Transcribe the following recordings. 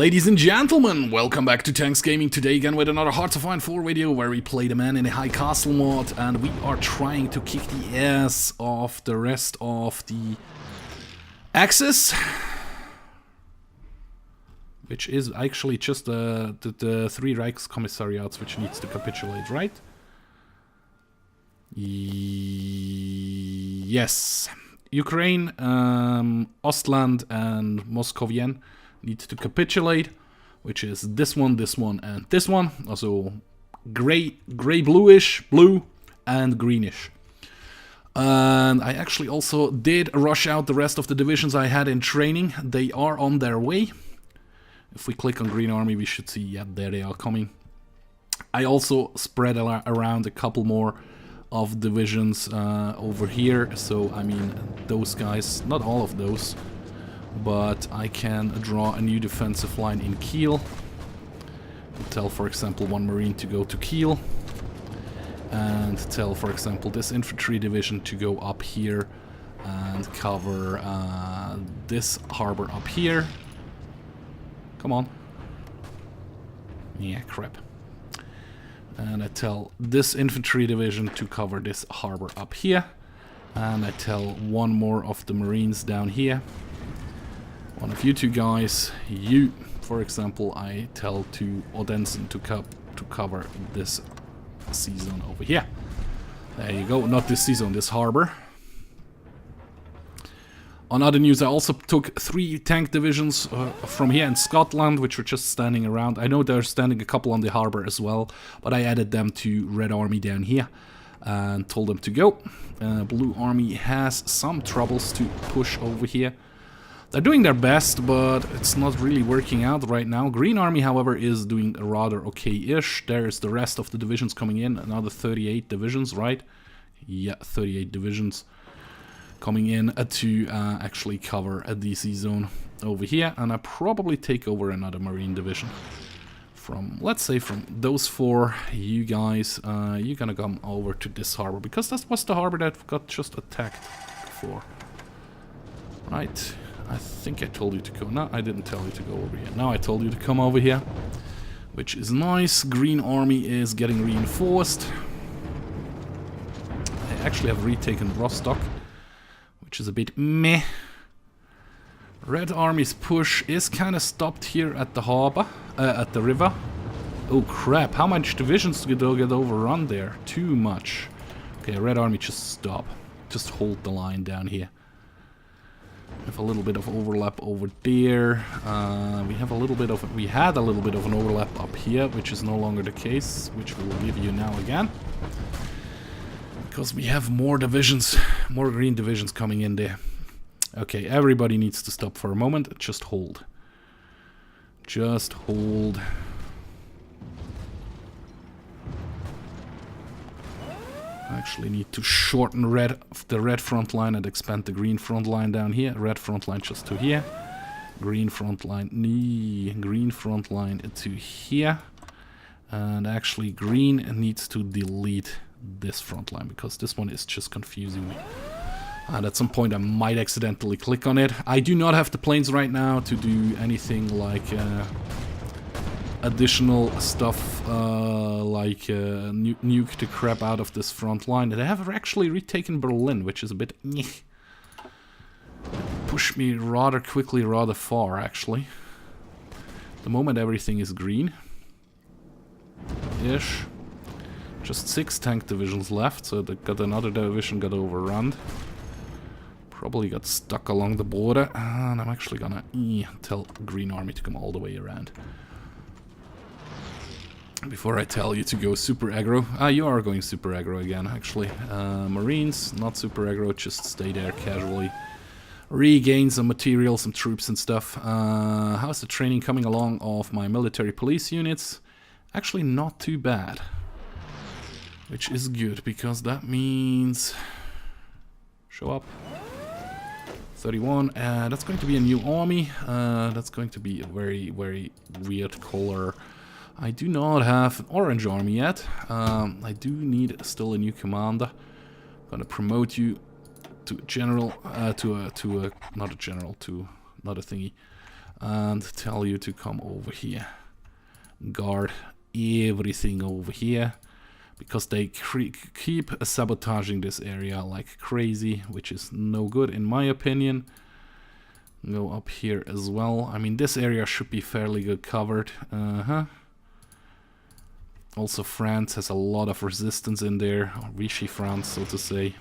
Ladies and gentlemen, welcome back to Tanks Gaming. Today again with another Hard to Find 4 video where we play the man in a high castle mod and we are trying to kick the ass of the rest of the Axis, which is actually just the three Reichskommissariats which needs to capitulate, right? Yes. Ukraine, Ostland and Moscovian need to capitulate, which is this one, and this one. Also gray, bluish, blue, and greenish. And I actually also did rush out the rest of the divisions I had in training. They are on their way. If we click on Green Army, we should see, yeah, there they are coming. I also spread around a couple more of divisions over here. So, I mean, those guys, not all of those, but I can draw a new defensive line in Kiel. Tell, for example, one Marine to go to Kiel. And tell, for example, this infantry division to go up here and cover this harbor up here. Come on. Yeah, crap. And I tell this infantry division to cover this harbor up here. And I tell one more of the Marines down here. One of you two guys, you, for example, I tell to Odense to cover this sea zone over here. There you go, not this sea zone, this harbor. On other news, I also took 3 tank divisions from here in Scotland, which were just standing around. I know they're standing a couple on the harbor as well, but I added them to Red Army down here and told them to go. Blue Army has some troubles to push over here. They're doing their best, but it's not really working out right now. Green Army, however, is doing rather okay-ish. There's the rest of the divisions coming in. Another 38 divisions, right? Yeah, 38 divisions coming in to actually cover a DC zone over here. And I probably take over another Marine division. From, let's say, from those 4, you guys, you're gonna come over to this harbor. Because that was the harbor that got just attacked before. Right? I think I told you to go. No, I didn't tell you to go over here. Now I told you to come over here, which is nice. Green Army is getting reinforced. I actually have retaken Rostock, which is a bit meh. Red Army's push is kind of stopped here at the harbor, at the river. Oh crap, how much divisions did get overrun there? Too much. Okay, Red Army, just stop. Just hold the line down here. We have a little bit of overlap over there. We had a little bit of an overlap up here, which is no longer the case, which we will give you now again. Because we have more divisions, more green divisions coming in there. Okay, everybody needs to stop for a moment. Just hold. Just hold. I actually need to shorten the red front line and expand the green front line down here. Red front line just to here. Green front line to here. And actually green needs to delete this front line because this one is just confusing me. And at some point I might accidentally click on it. I do not have the planes right now to do anything like additional stuff like nuke the crap out of this front line. They have actually retaken Berlin, which is a bit push me rather quickly, rather far actually. At the moment everything is green ish. Just 6 tank divisions left, so they got another division got overrun. Probably got stuck along the border, and I'm actually gonna tell Green Army to come all the way around. Before I tell you to go super aggro. You are going super aggro again, actually. Marines, not super aggro, just stay there casually. Regain some material, some troops and stuff. How's the training coming along of my military police units? Actually not too bad. Which is good, because that means... Show up. 31, that's going to be a new army. That's going to be a very, very weird color. I do not have an orange army yet. I do need still a new commander. I'm gonna promote you to general, not a general, to not a thingy. and tell you to come over here. Guard everything over here, because they keep sabotaging this area like crazy, which is no good in my opinion. Go up here as well. I mean, this area should be fairly good covered. Also, France has a lot of resistance in there, or Vichy France, so to say.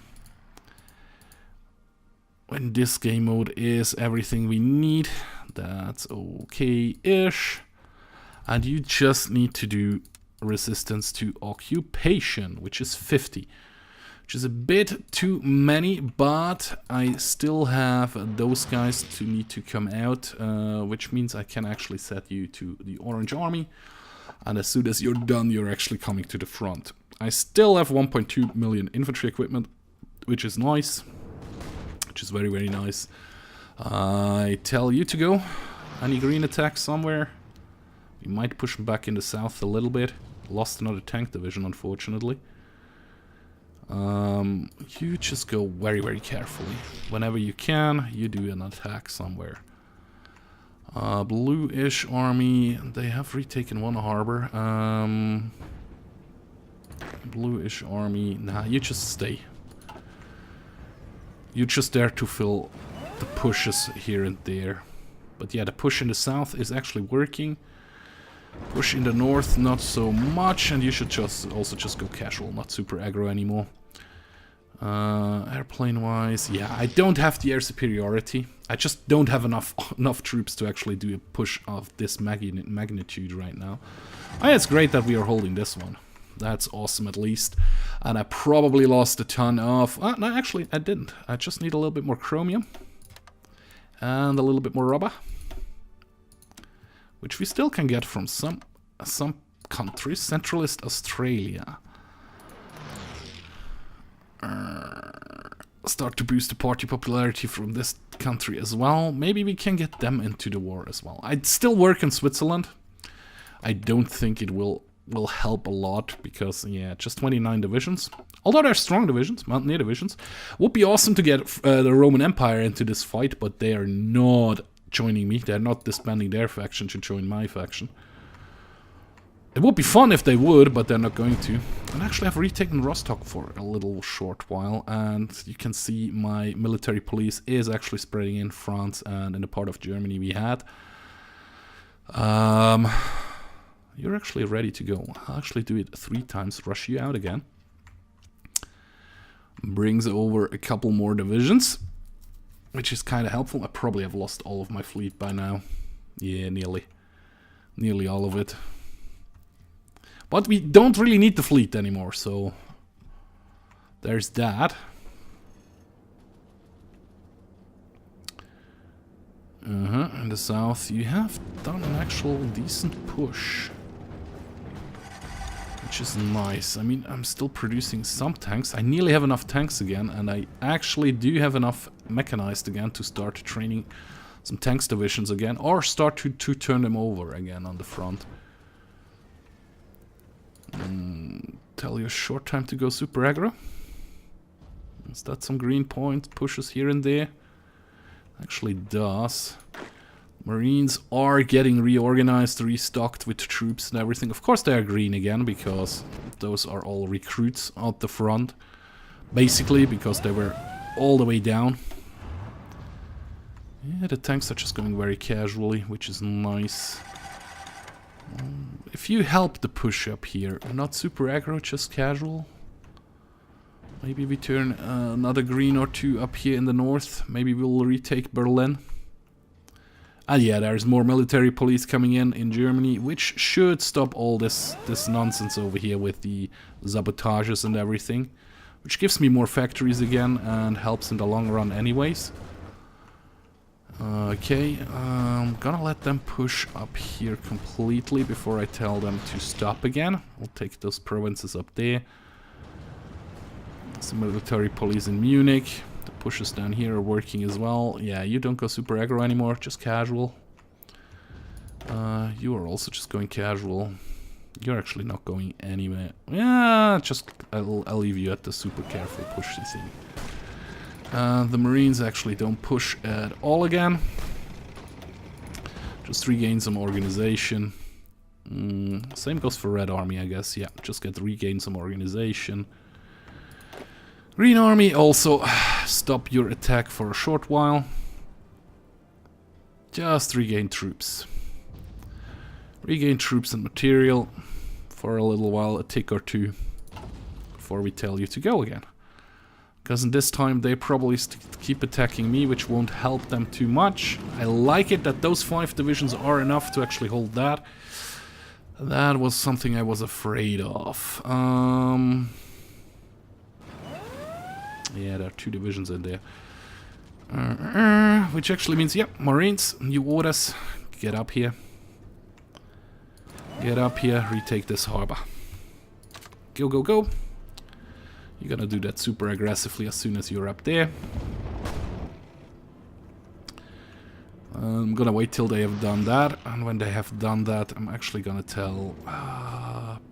When this game mode is everything we need, that's okay-ish. And you just need to do resistance to occupation, which is 50. Which is a bit too many, but I still have those guys to need to come out, which means I can actually set you to the Orange Army. And as soon as you're done, you're actually coming to the front. I still have 1.2 million infantry equipment, which is nice. Which is very, very nice. I tell you to go. Any green attacks somewhere? We might push them back in the south a little bit. Lost another tank division, unfortunately. You just go very, very carefully. Whenever you can, you do an attack somewhere. Bluish army, they have retaken one harbor. Bluish army, nah, you just stay. You're just there to fill the pushes here and there. But yeah, the push in the south is actually working. Push in the north, not so much, and you should just go casual, not super aggro anymore. Airplane-wise, yeah, I don't have the air superiority. I just don't have enough troops to actually do a push of this magnitude right now. Oh, yeah, it's great that we are holding this one. That's awesome, at least. And I probably lost a ton of... no, actually, I didn't. I just need a little bit more chromium. And a little bit more rubber. Which we still can get from some countries. Centralist Australia. Start to boost the party popularity from this country as well. Maybe we can get them into the war as well. I'd still work in Switzerland. I don't think it will help a lot because, yeah, just 29 divisions. Although they're strong divisions, mountaineer divisions. Would be awesome to get the Roman Empire into this fight, but they are not joining me. They're not disbanding their faction to join my faction. It would be fun if they would, but they're not going to. And actually I've retaken Rostock for a little short while, and you can see my military police is actually spreading in France and in the part of Germany we had. You're actually ready to go. I'll actually do it 3 times, rush you out again. Brings over a couple more divisions, which is kind of helpful. I probably have lost all of my fleet by now. Yeah, nearly. Nearly all of it. But we don't really need the fleet anymore, so there's that. In the south, you have done an actual decent push, which is nice. I mean, I'm still producing some tanks. I nearly have enough tanks again, and I actually do have enough mechanized again to start training some tanks divisions again, or start to turn them over again on the front. Tell you a short time to go super aggro. Is that some green point pushes here and there? Actually does. Marines are getting reorganized, restocked with troops and everything. Of course they are green again, because those are all recruits out the front. Basically, because they were all the way down. Yeah, the tanks are just going very casually, which is nice. If you help the push up here, not super aggro, just casual. Maybe we turn another green or 2 up here in the north. Maybe we'll retake Berlin. And yeah, there's more military police coming in Germany, which should stop all this nonsense over here with the sabotages and everything. Which gives me more factories again and helps in the long run anyways. Okay, I'm gonna let them push up here completely before I tell them to stop again. We'll take those provinces up there. Some military police in Munich. The pushes down here are working as well. Yeah, you don't go super aggro anymore, just casual. You are also just going casual. You're actually not going anywhere. Yeah, just I'll leave you at the super careful push thing. The Marines actually don't push at all again. Just regain some organization. Same goes for Red Army, I guess. Yeah, just regain some organization. Green Army, also stop your attack for a short while. Just regain troops. Regain troops and material for a little while, a tick or two, before we tell you to go again. Because in this time they probably keep attacking me, which won't help them too much. I like it that those 5 divisions are enough to actually hold that. That was something I was afraid of. Yeah, there are 2 divisions in there. Which actually means, yep, Marines, new orders. Get up here. Get up here, retake this harbor. Go, go, go. You're gonna do that super aggressively as soon as you're up there. I'm gonna wait till they have done that, and when they have done that, I'm actually gonna tell...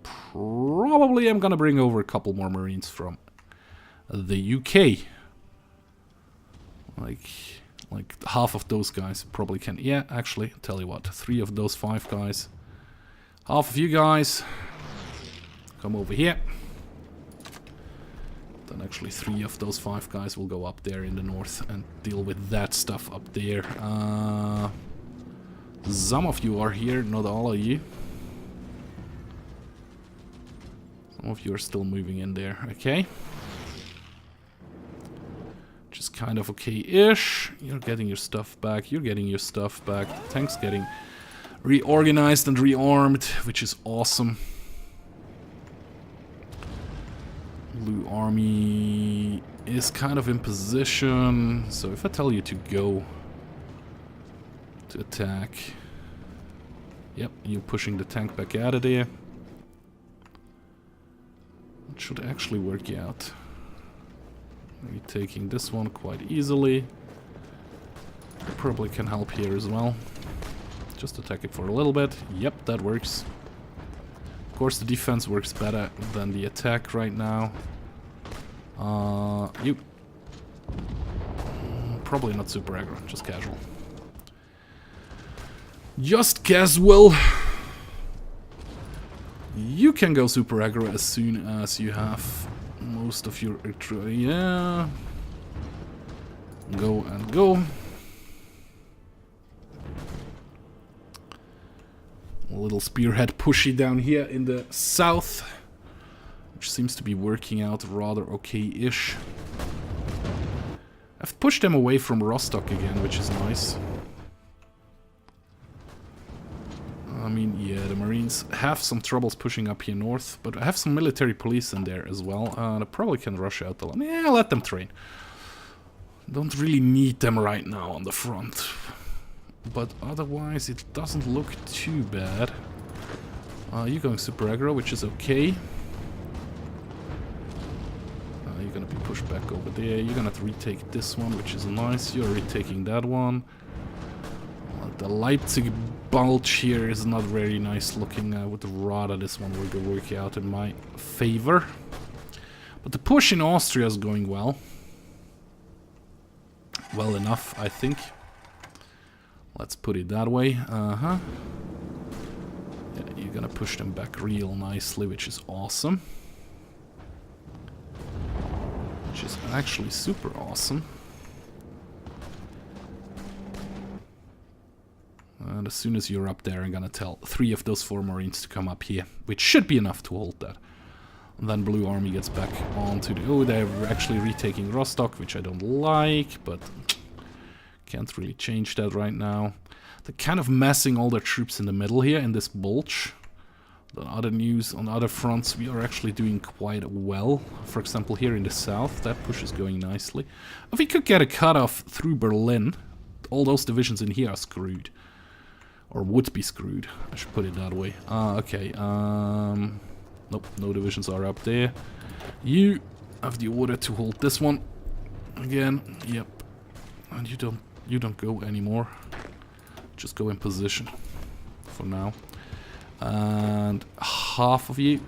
probably I'm gonna bring over a couple more Marines from the UK. Like half of those guys probably can... Yeah, actually, tell you what, 3 of those 5 guys. Half of you guys come over here. Then actually 3 of those 5 guys will go up there in the north and deal with that stuff up there. Some of you are here, not all of you. Some of you are still moving in there, okay. Just kind of okay-ish. You're getting your stuff back, you're getting your stuff back. The tank's getting reorganized and rearmed, which is awesome. Blue Army is kind of in position, so if I tell you to go to attack, yep, you're pushing the tank back out of there. It should actually work out. Maybe taking this one quite easily. Probably can help here as well. Just attack it for a little bit. Yep, that works. Of course, the defense works better than the attack right now. You. Probably not super aggro, just casual. Just casual. You can go super aggro as soon as you have most of your... Yeah. Go and go. A little spearhead pushy down here in the south, which seems to be working out rather okay-ish. I've pushed them away from Rostock again, which is nice. I mean, yeah, the Marines have some troubles pushing up here north, but I have some military police in there as well, and I probably can rush out the line. Yeah, let them train. Don't really need them right now on the front. But otherwise, it doesn't look too bad. You're going super aggro, which is okay. You're gonna be pushed back over there. You're gonna retake this one, which is nice. You're retaking that one. The Leipzig bulge here is not very nice looking. I would rather this one would work out in my favor. But the push in Austria is going well. Well enough, I think. Let's put it that way. Yeah, you're gonna push them back real nicely, which is awesome. Which is actually super awesome. And as soon as you're up there, I'm gonna tell 3 of those 4 Marines to come up here, which should be enough to hold that. And then Blue Army gets back onto the... Oh, they're actually retaking Rostock, which I don't like, but can't really change that right now. They're kind of massing all their troops in the middle here, in this bulge. On other news, on other fronts, we are actually doing quite well. For example, here in the south, that push is going nicely. If we could get a cutoff through Berlin, all those divisions in here are screwed. Or would be screwed, I should put it that way. Okay, nope, no divisions are up there. You have the order to hold this one. Again, yep. And you don't go anymore. Just go in position for now. And half of you,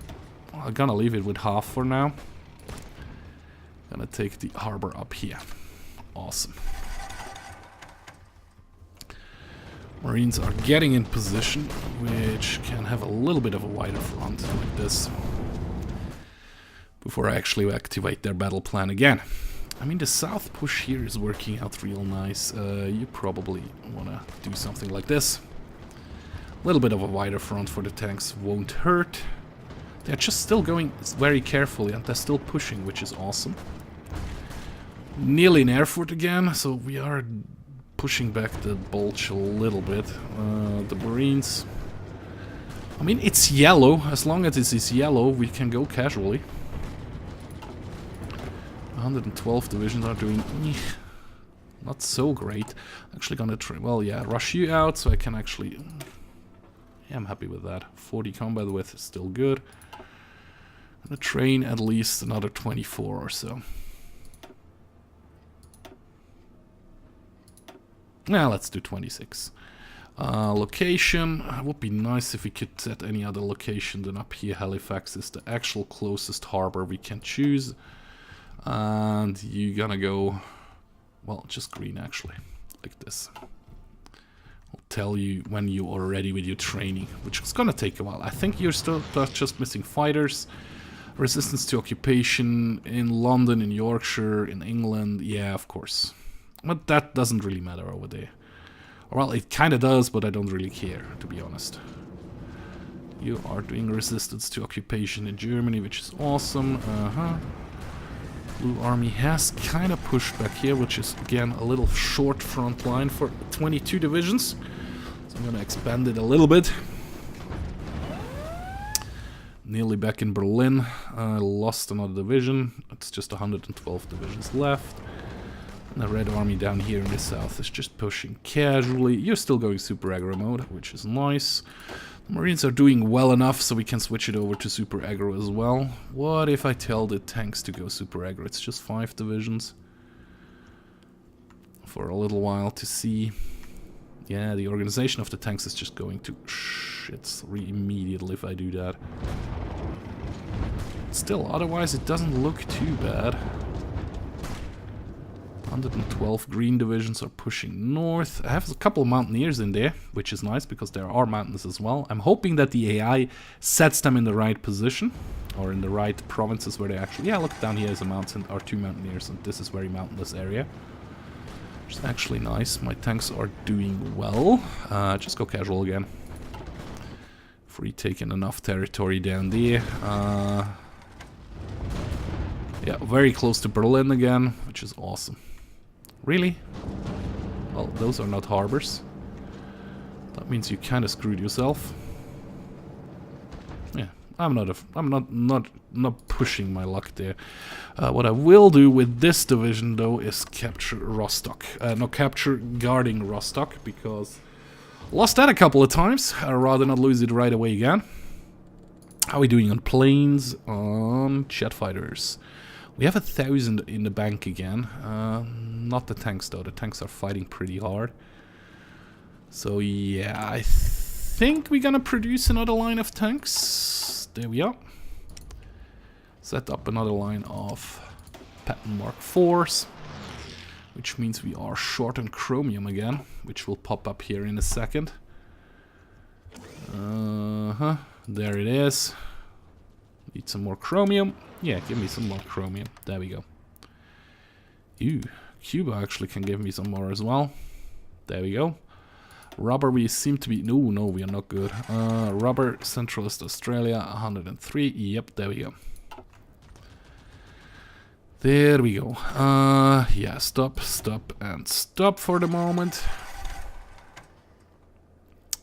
I'm gonna leave it with half for now. Gonna take the harbor up here. Awesome. Marines are getting in position, which can have a little bit of a wider front like this before I actually activate their battle plan again. I mean, the south push here is working out real nice. You probably want to do something like this. A little bit of a wider front for the tanks won't hurt. They're just still going very carefully and they're still pushing, which is awesome. Nearly in Erfurt again, so we are pushing back the bulge a little bit. The Marines... I mean, it's yellow. As long as it is yellow, we can go casually. 112 divisions are doing not so great. Actually gonna try, well, yeah, rush you out so I can actually... Yeah, I'm happy with that. 40 combat width is still good. Gonna train at least another 24 or so. Now let's do 26. Location, it would be nice if we could set any other location than up here. Halifax is the actual closest harbor we can choose. And you're gonna go, well, just green actually, like this. I'll tell you when you are ready with your training, which is gonna take a while. I think you're still just missing fighters. Resistance to occupation in London, in Yorkshire, in England, yeah, of course. But that doesn't really matter over there. Well, it kind of does, but I don't really care, to be honest. You are doing resistance to occupation in Germany, which is awesome. Blue Army has kind of pushed back here, which is, again, a little short front line for 22 divisions. So I'm going to expand it a little bit. Nearly back in Berlin. I lost another division. It's just 112 divisions left. The Red Army down here in the south is just pushing casually. You're still going super aggro mode, which is nice. The Marines are doing well enough so we can switch it over to super aggro as well. What if I tell the tanks to go super aggro? It's just 5 divisions. For a little while to see. Yeah, the organization of the tanks is just going to shit immediately if I do that. Still, otherwise it doesn't look too bad. 112 green divisions are pushing north. I have a couple of mountaineers in there, which is nice because there are mountains as well. I'm hoping that the AI sets them in the right position or in the right provinces where they actually... Yeah, look, down here is a mountain or 2 mountaineers, and this is very mountainous area, which is actually nice. My tanks are doing well. Just go casual again. Free taking enough territory down there. Yeah, very close to Berlin again, which is awesome. Really? Well, those are not harbors. That means you kind of screwed yourself. Yeah, I'm not pushing my luck there. What I will do with this division though is capture Rostock. No, capture guarding Rostock, because lost that a couple of times. I'd rather not lose it right away again. How are we doing on planes? On jet fighters. We have 1,000 in the bank again. Not the tanks though. The tanks are fighting pretty hard. So yeah, I think we're gonna produce another line of tanks. There we are. Set up another line of Patton Mark IVs, which means we are short on chromium again, which will pop up here in a second. There it is. Need some more chromium. Yeah, give me some more chromium. There we go. Ew, Cuba actually can give me some more as well. There we go. Rubber, we seem to be... No, we are not good. Rubber, Centralist Australia, 103. Yep, there we go. There we go. Yeah, stop, and stop for the moment.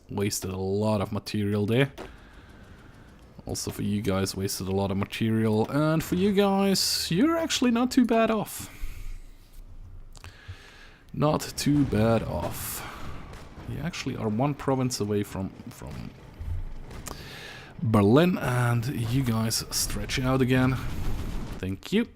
Wasted a lot of material there. Also for you guys, wasted a lot of material. And for you guys, you're actually not too bad off. Not too bad off. You actually are 1 province away from Berlin, and you guys stretch out again. Thank you.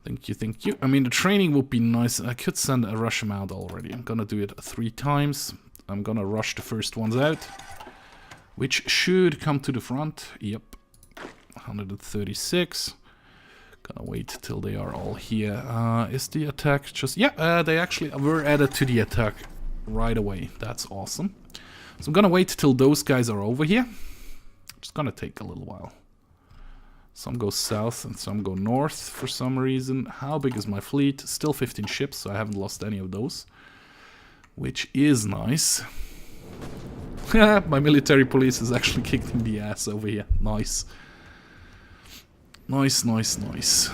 Thank you. I mean, the training would be nice. I could send a rush amount already. I'm gonna do it 3 times. I'm gonna rush the first ones out, which should come to the front. Yep, 136. Gonna wait till they are all here. Is the attack just... Yeah, they actually were added to the attack right away. That's awesome. So I'm gonna wait till those guys are over here. It's gonna take a little while. Some go south and some go north for some reason. How big is my fleet? Still 15 ships, so I haven't lost any of those. Which is nice. My military police is actually kicking the ass over here. Nice. Nice, nice, nice.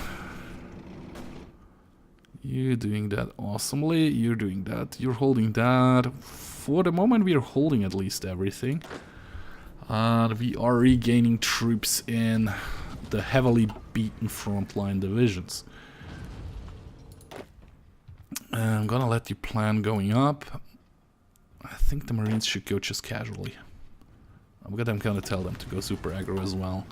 You're doing that awesomely. You're doing that. You're holding that. For the moment, we are holding at least everything. And we are regaining troops in the heavily beaten frontline divisions. I'm gonna let you plan going up. I think the Marines should go just casually. I'm gonna tell them to go super aggro as well.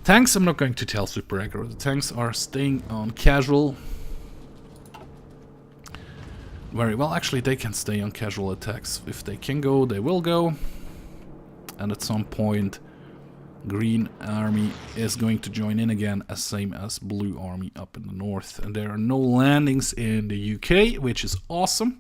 Tanks, I'm not going to tell super aggro. The tanks are staying on casual. Very well, actually they can stay on casual attacks. If they can go, they will go. And at some point, Green Army is going to join in again, as same as Blue Army up in the north. And there are no landings in the UK, which is awesome.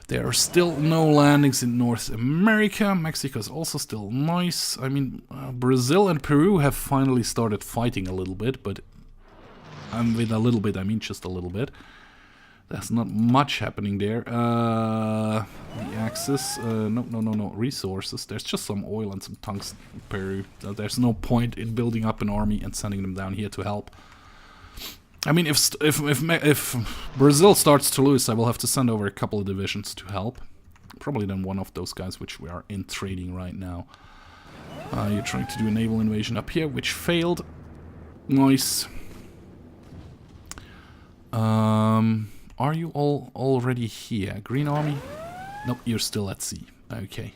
There are still no landings in North America. Mexico is also still nice. I mean, Brazil and Peru have finally started fighting a little bit, but with a little bit, I mean just a little bit. There's not much happening there. The Axis, no, resources. There's just some oil and some tungsten in Peru. There's no point in building up an army and sending them down here to help. I mean, if Brazil starts to lose, I will have to send over a couple of divisions to help. Probably then one of those guys which we are in trading right now. You're trying to do a naval invasion up here, which failed. Nice. Are you all already here? Green Army? Nope, you're still at sea. Okay.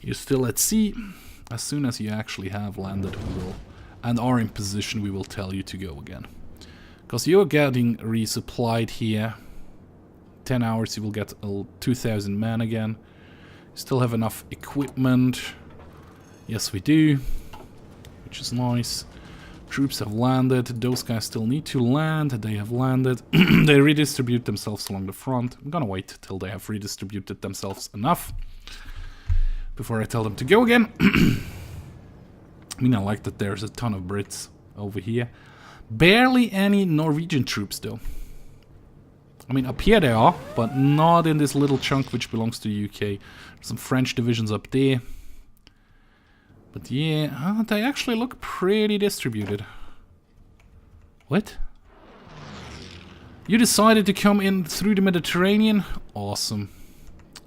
You're still at sea. As soon as you actually have landed, we will, and are in position, we will tell you to go again. Because you're getting resupplied here. 10 hours, you will get 2,000 men again. Still have enough equipment. Yes, we do. Which is nice. Troops have landed. Those guys still need to land. They have landed. They redistribute themselves along the front. I'm gonna wait till they have redistributed themselves enough before I tell them to go again. I mean, I like that there's a ton of Brits over here. Barely any Norwegian troops, though. I mean, up here they are, but not in this little chunk which belongs to the UK. Some French divisions up there. But yeah, they actually look pretty distributed. What? You decided to come in through the Mediterranean? Awesome.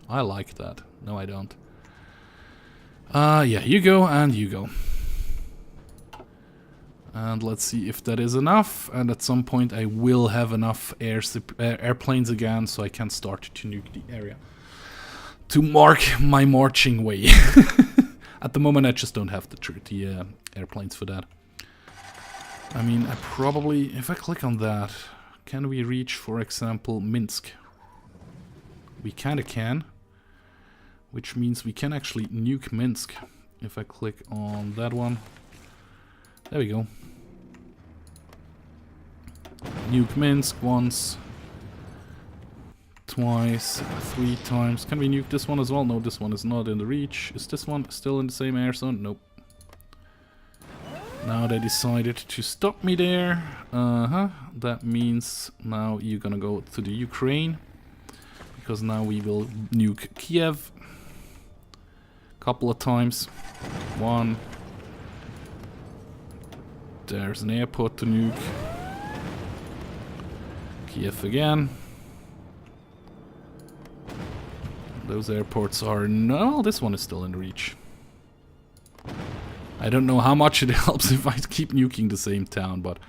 I like that. No, I don't. Yeah, you go and you go. And let's see if that is enough. And at some point I will have enough airplanes again, so I can start to nuke the area. To mark my marching way. At the moment I just don't have the airplanes for that. I mean, I probably, if I click on that, can we reach, for example, Minsk? We kinda can. Which means we can actually nuke Minsk. If I click on that one. There we go. Nuke Minsk once. Twice. 3 times. Can we nuke this one as well? No, this one is not in the reach. Is this one still in the same air zone? Nope. Now they decided to stop me there. That means now you're gonna go to the Ukraine. Because now we will nuke Kiev. Couple of times. 1. There's an airport to nuke. Kiev again. Those airports are... No, this one is still in reach. I don't know how much it helps if I keep nuking the same town, but...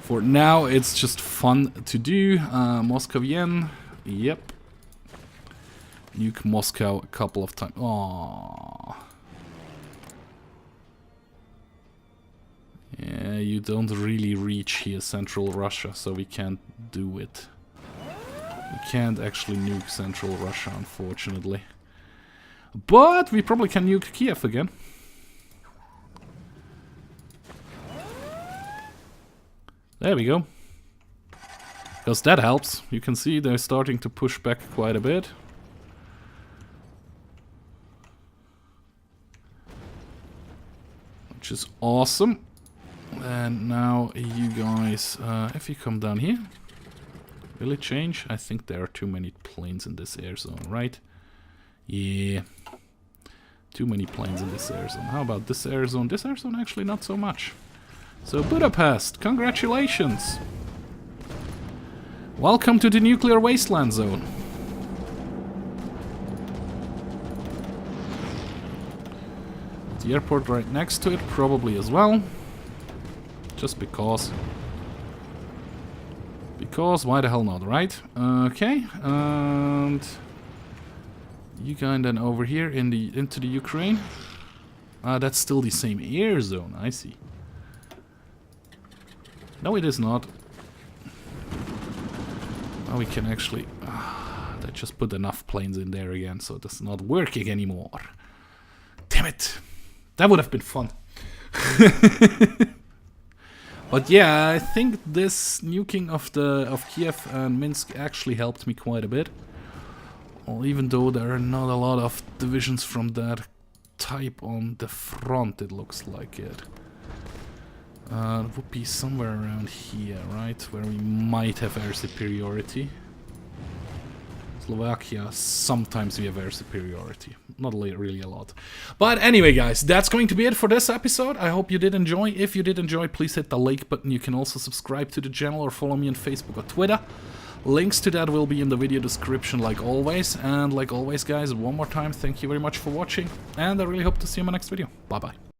For now, it's just fun to do. Moscovian. Yep. Nuke Moscow a couple of times. Aww. Yeah, you don't really reach here, Central Russia, so we can't do it. We can't actually nuke Central Russia, unfortunately. But we probably can nuke Kiev again. There we go. Because that helps. You can see they're starting to push back quite a bit. which is awesome. And now you guys, if you come down here, will it change? I think there are too many planes in this air zone, right? Yeah, too many planes in this air zone. How about this air zone? This air zone actually not so much. So Budapest, congratulations! Welcome to the nuclear wasteland zone. The airport right next to it probably as well. Just because. Because why the hell not, right? Okay, and you going then over here into the Ukraine. That's still the same air zone, I see. No, it is not. Now we can actually... they just put enough planes in there again, so it's not working anymore. Damn it! That would have been fun. But yeah, I think this nuking of Kiev and Minsk actually helped me quite a bit. Well, even though there are not a lot of divisions from that type on the front, it looks like it. It would be somewhere around here, right? Where we might have air superiority. Slovakia, sometimes we have air superiority. Not really a lot. But anyway, guys, that's going to be it for this episode. I hope you did enjoy. If you did enjoy, please hit the like button. You can also subscribe to the channel or follow me on Facebook or Twitter. Links to that will be in the video description like always. And like always, guys, one more time, thank you very much for watching. And I really hope to see you in my next video. Bye-bye.